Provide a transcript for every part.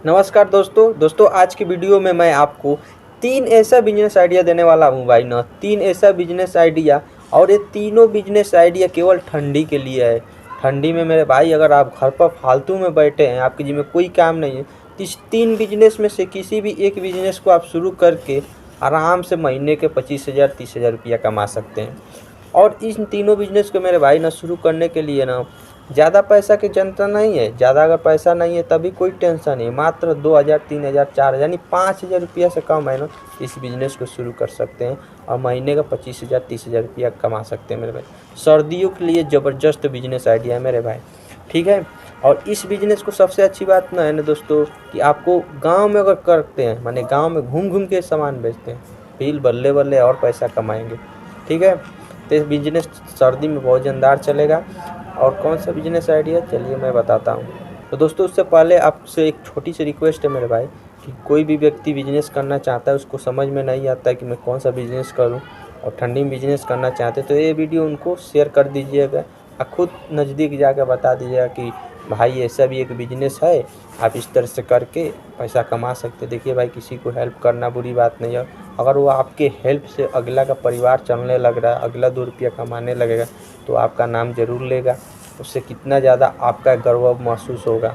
नमस्कार दोस्तों आज की वीडियो में मैं आपको 3 ऐसा बिजनेस आइडिया देने वाला हूँ भाई ना। 3 ऐसा बिजनेस आइडिया, और ये तीनों बिजनेस आइडिया केवल ठंडी के लिए है। ठंडी में मेरे भाई अगर आप घर पर फालतू में बैठे हैं, आपके जी में कोई काम नहीं है, तो इस 3 बिजनेस में से किसी भी एक बिजनेस को आप शुरू करके आराम से महीने के 25,000 30,000 रुपया कमा सकते हैं। और इन तीनों बिजनेस को मेरे भाई ना शुरू करने के लिए ना ज़्यादा पैसा की चिंता नहीं है। ज़्यादा अगर पैसा नहीं है तभी कोई टेंशन नहीं, मात्र 2,000 3,000 4,000 यानी 5,000 रुपया से कम है ना इस बिज़नेस को शुरू कर सकते हैं और महीने का 25,000 30,000 रुपया कमा सकते हैं मेरे भाई। सर्दियों के लिए ज़बरदस्त बिजनेस आइडिया है मेरे भाई, ठीक है। और इस बिज़नेस को सबसे अच्छी बात ना है ना दोस्तों कि आपको गाँव में अगर करते हैं, माने गाँव में घूम घूम के सामान बेचते हैं, फिर बल्ले बल्ले और पैसा कमाएंगे, ठीक है। तो इस बिजनेस सर्दी में बहुत जानदार चलेगा। और कौन सा बिजनेस आइडिया, चलिए मैं बताता हूँ। तो दोस्तों उससे पहले आपसे एक छोटी सी रिक्वेस्ट है मेरे भाई कि कोई भी व्यक्ति बिजनेस करना चाहता है, उसको समझ में नहीं आता है कि मैं कौन सा बिजनेस करूँ, और ठंडी में बिजनेस करना चाहते हैं तो ये वीडियो उनको शेयर कर दीजिएगा और खुद नज़दीक जाकर बता दीजिएगा कि भाई ऐसा भी एक बिजनेस है, आप इस तरह से करके पैसा कमा सकते। देखिए भाई, किसी को हेल्प करना बुरी बात नहीं है। अगर वो आपके हेल्प से अगला का परिवार चलने लग रहा है, अगला 2 रुपया कमाने लगेगा तो आपका नाम ज़रूर लेगा। उससे कितना ज़्यादा आपका गर्व महसूस होगा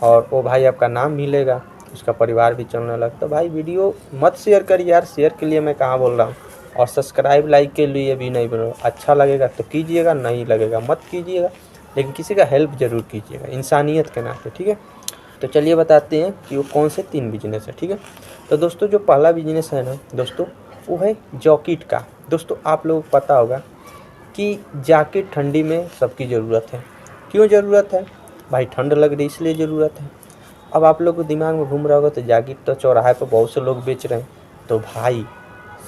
और वो भाई आपका नाम भी लेगा, उसका परिवार भी चलने लगता। तो भाई वीडियो मत शेयर करिए यार, शेयर के लिए मैं कहाँ बोल रहा हूँ। और सब्सक्राइब लाइक के लिए भी नहीं बोल रहा हूँ, अच्छा लगेगा तो कीजिएगा, नहीं लगेगा मत कीजिएगा, लेकिन किसी का हेल्प ज़रूर कीजिएगा इंसानियत के नाते, ठीक है। तो चलिए बताते हैं कि वो कौन से 3 बिजनेस है, ठीक है। तो दोस्तों जो पहला बिजनेस है ना दोस्तों, वो है जैकेट का। दोस्तों आप लोगों को पता होगा कि जैकेट ठंडी में सबकी ज़रूरत है। क्यों ज़रूरत है भाई? ठंड लग रही इसलिए ज़रूरत है। अब आप लोग को दिमाग में घूम रहा होगा तो जैकेट तो चौराहे पर बहुत से लोग बेच रहे हैं, तो भाई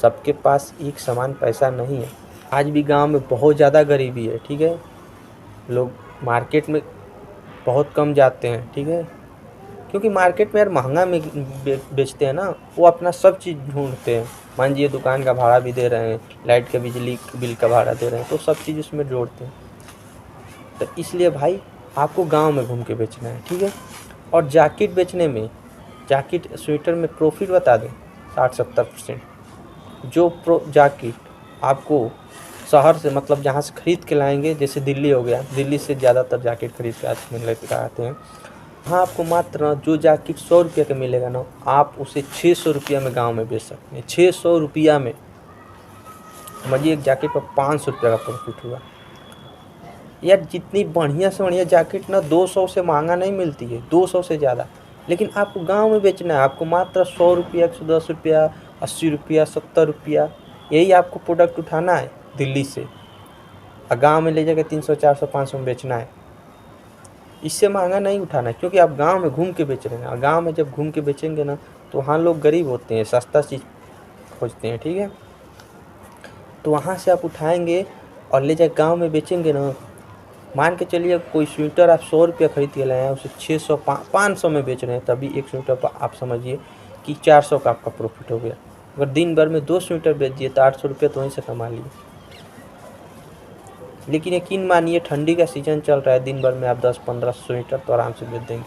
सबके पास एक समान पैसा नहीं है। आज भी गांव में बहुत ज़्यादा गरीबी है, ठीक है। लोग मार्केट में बहुत कम जाते हैं, ठीक है, क्योंकि मार्केट में यार महंगा में बेचते हैं ना, वो अपना सब चीज़ ढूंढते हैं। मान लीजिए दुकान का भाड़ा भी दे रहे हैं, लाइट का बिजली बिल का भाड़ा दे रहे हैं, तो सब चीज़ उसमें जोड़ते हैं। तो इसलिए भाई आपको गांव में घूम के बेचना है, ठीक है। और जैकेट बेचने में, जैकेट स्वेटर में प्रॉफिट बता दें 60-70%। जो जैकेट आपको शहर से मतलब जहाँ से ख़रीद के लाएंगे, जैसे दिल्ली हो गया, दिल्ली से ज़्यादातर जैकेट खरीद के लेकर आते हैं। हाँ, आपको मात्र जो जैकेट 100 रुपये का मिलेगा ना, आप उसे 600 रुपया में गाँव में बेच सकते हैं। 600 रुपया में समझिए, एक जैकेट पर 500 रुपया का प्रॉफिट हुआ यार। जितनी बढ़िया से बढ़िया जैकेट ना 200 से महंगा नहीं मिलती है, 200 से ज़्यादा, लेकिन आपको गांव में बेचना है। आपको मात्र 100 रुपया 110 रुपया 80 रुपया 70 रुपया यही आपको प्रोडक्ट उठाना है दिल्ली से, और गांव में ले जाकर 300 400 500 में बेचना है। इससे महंगा नहीं उठाना है, क्योंकि आप गांव में घूम के बेच रहे हैं। और गांव में जब घूम के बेचेंगे ना तो वहाँ लोग गरीब होते हैं, सस्ता चीज़ खोजते हैं, ठीक है। तो वहाँ से आप उठाएंगे और ले जाकर गाँव में बेचेंगे ना। मान के चलिए कोई स्वेटर आप 100 रुपया खरीद के लाए हैं, उसे 600 500 में बेच रहे हैं, तभी एक स्वेटर पर आप समझिए कि 400 का आपका प्रॉफिट हो गया। अगर दिन भर में 2 स्वेटर बेच दिए तो 800 रुपये तो वहीं से कमा लिए। लेकिन यकीन मानिए, ठंडी का सीज़न चल रहा है, दिन भर में आप 10-15 स्वेटर तो आराम से बेच देंगे।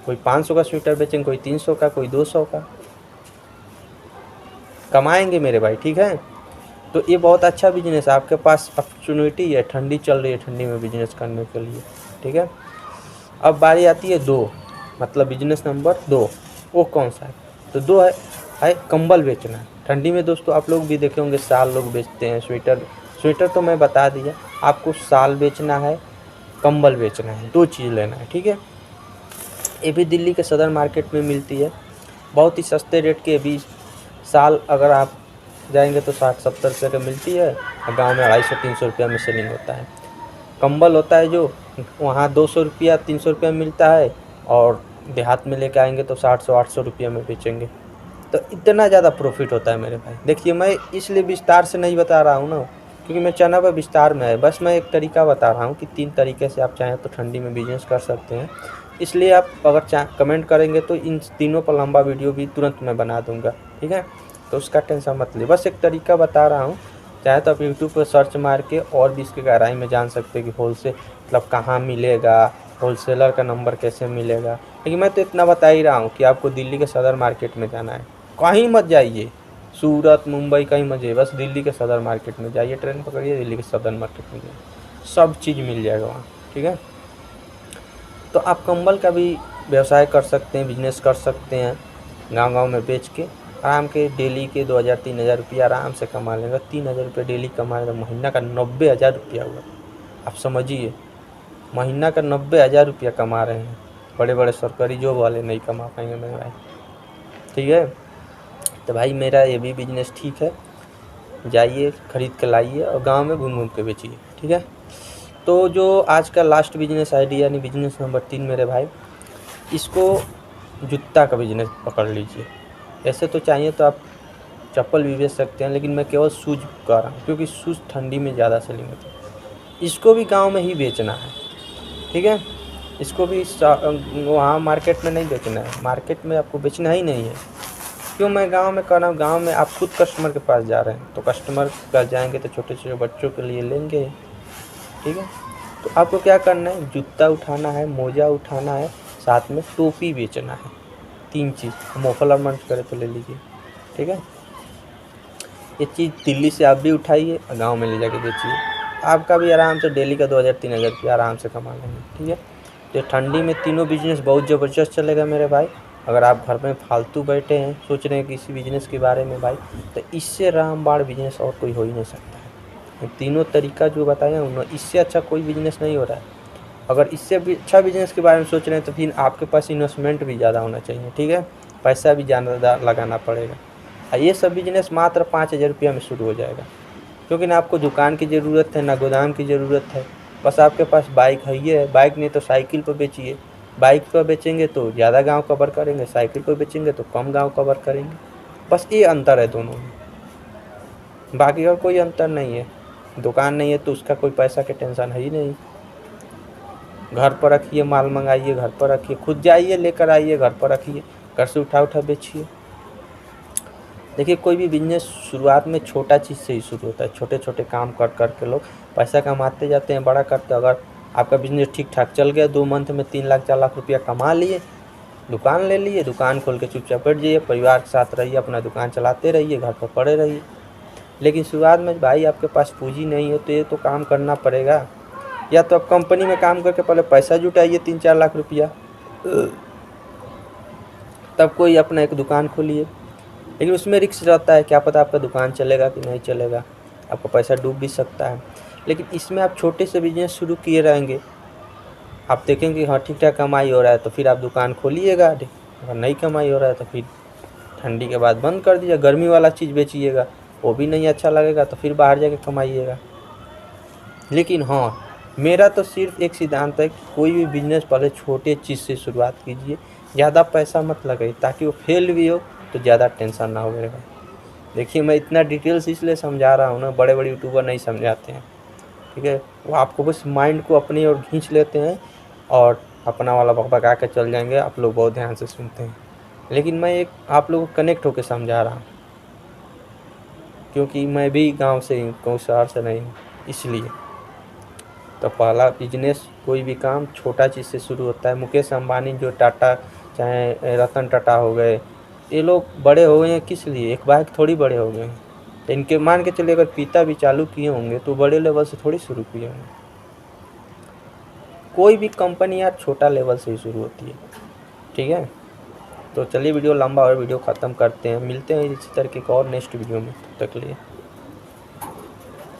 कोई 500 का स्वेटर बेचेंगे, कोई 300 का, कोई 200 का, कमाएंगे मेरे भाई, ठीक है। तो ये बहुत अच्छा बिजनेस है, आपके पास अपॉर्चुनिटी है, ठंडी चल रही है, ठंडी में बिजनेस करने के लिए, ठीक है। अब बारी आती है 2, मतलब बिजनेस नंबर 2, वो कौन सा है? तो 2 है कंबल बेचना है ठंडी में। दोस्तों आप लोग भी देखे होंगे, शाल लोग बेचते हैं, स्वेटर तो मैं बता दिया। आपको शाल बेचना है, कंबल बेचना है, 2 चीज़ लेना है, ठीक है। ये भी दिल्ली के सदर मार्केट में मिलती है, बहुत ही सस्ते रेट के। भी शाल अगर आप जाएंगे तो 60-70 रुपये का मिलती है, और गाँव में 250-300 रुपया में सेलिंग होता है। कंबल होता है जो वहाँ 200 रुपया 300 रुपया मिलता है, और देहात में लेके आएंगे तो 700-800 रुपया में बेचेंगे। तो इतना ज़्यादा प्रॉफिट होता है मेरे भाई। देखिए, मैं इसलिए विस्तार से नहीं बता रहा हूँ ना, क्योंकि मैं चैनल पर विस्तार में है, बस मैं एक तरीका बता रहा हूँ कि 3 तरीके से आप चाहें तो ठंडी में बिजनेस कर सकते हैं। इसलिए आप अगर कमेंट करेंगे तो इन तीनों पर लंबा वीडियो भी तुरंत मैं बना दूँगा, ठीक है। तो उसका टेंशन मत लीजिए, बस एक तरीका बता रहा हूँ। चाहे तो आप यूट्यूब पर सर्च मार के और भी इसके गहराई में जान सकते हैं कि होलसेल मतलब कहाँ मिलेगा, होलसेलर का नंबर कैसे मिलेगा। लेकिन मैं तो इतना बता ही रहा हूँ कि आपको दिल्ली के सदर मार्केट में जाना है, कहीं मत जाइए, सूरत मुंबई कहीं मत जाइए, बस दिल्ली के सदर मार्केट में जाइए, ट्रेन पकड़िए, दिल्ली के सदर मार्केट में जाइए, सब चीज़ मिल जाएगा वहाँ। ठीक है, तो आप कंबल का भी व्यवसाय कर सकते हैं, बिजनेस कर सकते हैं, गांव-गांव में बेच के आराम के डेली के 2000-3000 रुपया आराम से कमा लेगा। 3000 रुपये डेली कमाए तो महीना का 90,000 रुपया हुआ। आप समझिए, महीना का 90,000 रुपया कमा रहे हैं। बड़े बड़े सरकारी जॉब वाले नहीं कमा पाएंगे मेरे भाई। ठीक है, तो भाई मेरा ये भी बिजनेस ठीक है, जाइए खरीद के लाइए और गांव में घूम घूम के बेचिए। ठीक है, तो जो आज का लास्ट बिजनेस आइडिया यानी बिजनेस नंबर 3 मेरे भाई, इसको जूता का बिजनेस पकड़ लीजिए। ऐसे तो चाहिए तो आप चप्पल भी बेच सकते हैं, लेकिन मैं केवल शूज़ कह रहा हूँ क्योंकि शूज़ ठंडी में ज़्यादा सेलिंग होती है। इसको भी गांव में ही बेचना है। ठीक है, इसको भी वहाँ मार्केट में नहीं बेचना है, मार्केट में आपको बेचना ही नहीं है। क्यों मैं गांव में कर रहा हूँ, गांव में आप खुद कस्टमर के पास जा रहे हैं, तो कस्टमर के पास जाएंगे तो छोटे छोटे बच्चों के लिए लेंगे। ठीक है, तो आपको क्या करना है, जूता उठाना है, मोजा उठाना है, साथ में टोपी बेचना है। 3 चीज़, मफलर मन करे तो ले लीजिए। ठीक है, ये चीज़ दिल्ली से आप भी उठाइए और गाँव में ले जाके बेचिए, आपका भी आराम से डेली का 2000-3000 रुपया आराम से कमा लेंगे। ठीक है, तो ठंडी में तीनों बिजनेस बहुत ज़बरदस्त चलेगा मेरे भाई। अगर आप घर में फालतू बैठे हैं, सोच रहे हैं किसी बिजनेस के बारे में भाई, तो इससे रामबाण बिजनेस और कोई हो ही नहीं सकता है। तीनों तरीका जो बताया उन्होंने, इससे अच्छा कोई बिजनेस नहीं हो रहा है। अगर इससे भी अच्छा बिजनेस के बारे में सोच रहे हैं तो फिर आपके पास इन्वेस्टमेंट भी ज़्यादा होना चाहिए। ठीक है, पैसा भी ज़्यादा लगाना पड़ेगा। ये सब बिजनेस मात्र 5000 रुपया में शुरू हो जाएगा, क्योंकि ना आपको दुकान की ज़रूरत है ना गोदाम की ज़रूरत है। बस आपके पास बाइक है, बाइक नहीं तो साइकिल पर बेचिए। बाइक पर बेचेंगे तो ज़्यादा गांव कवर करेंगे, साइकिल पर बेचेंगे तो कम गांव कवर करेंगे। बस ये अंतर है दोनों में, बाकी और कोई अंतर नहीं है। दुकान नहीं है तो उसका कोई पैसा की टेंशन है ही नहीं। घर पर रखिए, माल मंगाइए, घर पर रखिए, खुद जाइए लेकर आइए, घर पर रखिए, घर से उठा उठा बेचिए। देखिए, कोई भी बिजनेस शुरुआत में छोटा चीज़ से ही शुरू होता है। छोटे छोटे काम कर कर के लोग पैसा कमाते जाते हैं, बड़ा करते। अगर आपका बिजनेस ठीक ठाक चल गया, 2 मंथ में 3 लाख 4 लाख रुपया कमा लिए, दुकान ले लिए, दुकान खोल के चुपचाप बैठ जाइए, परिवार के साथ रहिए, अपना दुकान चलाते रहिए, घर पर पड़े रहिए। लेकिन शुरुआत में भाई आपके पास पूंजी नहीं है तो ये तो काम करना पड़ेगा। या तो आप कंपनी में काम करके पहले पैसा जुटाइए 3-4 लाख रुपया, तब कोई अपना एक दुकान खोलिए। लेकिन उसमें रिस्क रहता है, क्या पता आपका दुकान चलेगा कि नहीं चलेगा, आपका पैसा डूब भी सकता है। लेकिन इसमें आप छोटे से बिजनेस शुरू किए रहेंगे, आप देखेंगे हाँ ठीक ठाक कमाई हो रहा है तो फिर आप दुकान खोलिएगा। अगर नहीं कमाई हो रहा है तो फिर ठंडी के बाद बंद कर दीजिए, गर्मी वाला चीज़ बेचिएगा, वो भी नहीं अच्छा लगेगा तो फिर बाहर जाके कमाइएगा। लेकिन हाँ, मेरा तो सिर्फ एक सिद्धांत है कि कोई भी बिजनेस पहले छोटे चीज़ से शुरुआत कीजिए, ज़्यादा पैसा मत लगाइए, ताकि वो फेल भी हो तो ज़्यादा टेंशन ना हो मेरे भाई। देखिए, मैं इतना डिटेल्स इसलिए समझा रहा हूँ ना, बड़े बड़े यूट्यूबर नहीं समझाते हैं। ठीक है, वो आपको बस माइंड को अपनी ओर खींच लेते हैं और अपना वाला बकबका के चल जाएंगे। आप लोग बहुत ध्यान से सुनते हैं, लेकिन मैं एक आप लोगों को कनेक्ट होकर समझा रहा हूँ, क्योंकि मैं भी गांव से ही, कोई शहर से नहीं हूँ, इसलिए। तो पहला बिजनेस, कोई भी काम छोटा चीज़ से शुरू होता है। मुकेश अंबानी जो टाटा, चाहे रतन टाटा हो गए, ये लोग बड़े हो गए हैं किस लिए, एक बाइक थोड़ी बड़े हो गए हैं। इनके मान के चलिए अगर पिता भी चालू किए होंगे तो बड़े लेवल से थोड़ी शुरू किए होंगे। कोई भी कंपनी यार छोटा लेवल से ही शुरू होती है। ठीक है, तो चलिए वीडियो लंबा और वीडियो ख़त्म करते हैं, मिलते हैं इसी तरह के एक और नेक्स्ट वीडियो में। तब तक के लिए